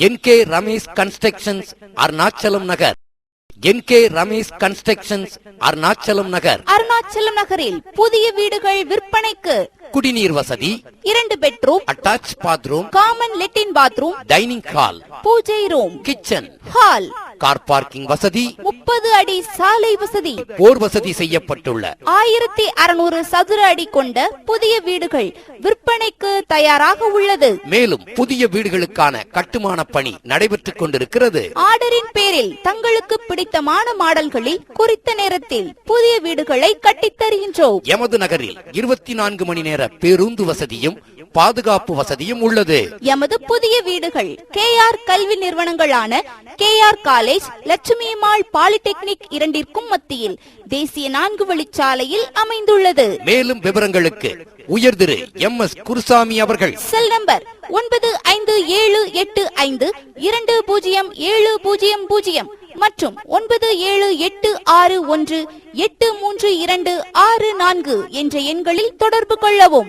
NK Ramesh constructions, Arunachalam நகர். NK Ramesh constructions, Arunachalam நகர். அருணாச்சலம் நகரில் புதிய வீடுகள் விற்பனைக்கு. குடிநீர் வசதி, 2 பெட்ரூம், அட்டாச் பாத்ரூம், காமன் லெட்டின் பாத்ரூம், டைனிங் ஹால், பூஜை room, kitchen, hall, car parking வசதி, 30 அடி சாலை வசதி, போர் வசதி செய்யப்பட்டுள்ள 1600 சதுர அடி கொண்ட புதிய வீடுகள் விற்பனைக்கு தயாராக உள்ளது. மேலும் புதிய வீடுகளுக்கான கட்டுமான பணி நடைபெற்றுக் கொண்டிருக்கிறது. ஆர்டரின் பேரில் தங்களுக்கு பிடித்தமான மாடல்களில் குறித்த நேரத்தில் புதிய வீடுகளை கட்டித் தருகின்றோம். எமது நகரில் 24 மணி நேர பேருந்து வசதியும் பாதுகாப்பு வசதியும் உள்ளது. எமது புதிய வீடுகள் KR கல்வி நிறுவனங்களான KR காலேஜ், லட்சுமி அம்மாள் பாலிடெக்னிக் இரண்டிற்கும் மத்தியில் தேசிய 4 வழிச்சாலையில் அமைந்துள்ளது. மேலும் விவரங்களுக்கு உயர் திரு MS குருசாமி அவர்கள். செல் நம்பர் 9578520700 மற்றும் 9786183264 என்ற எண்களில் தொடர்பு கொள்ளவும்.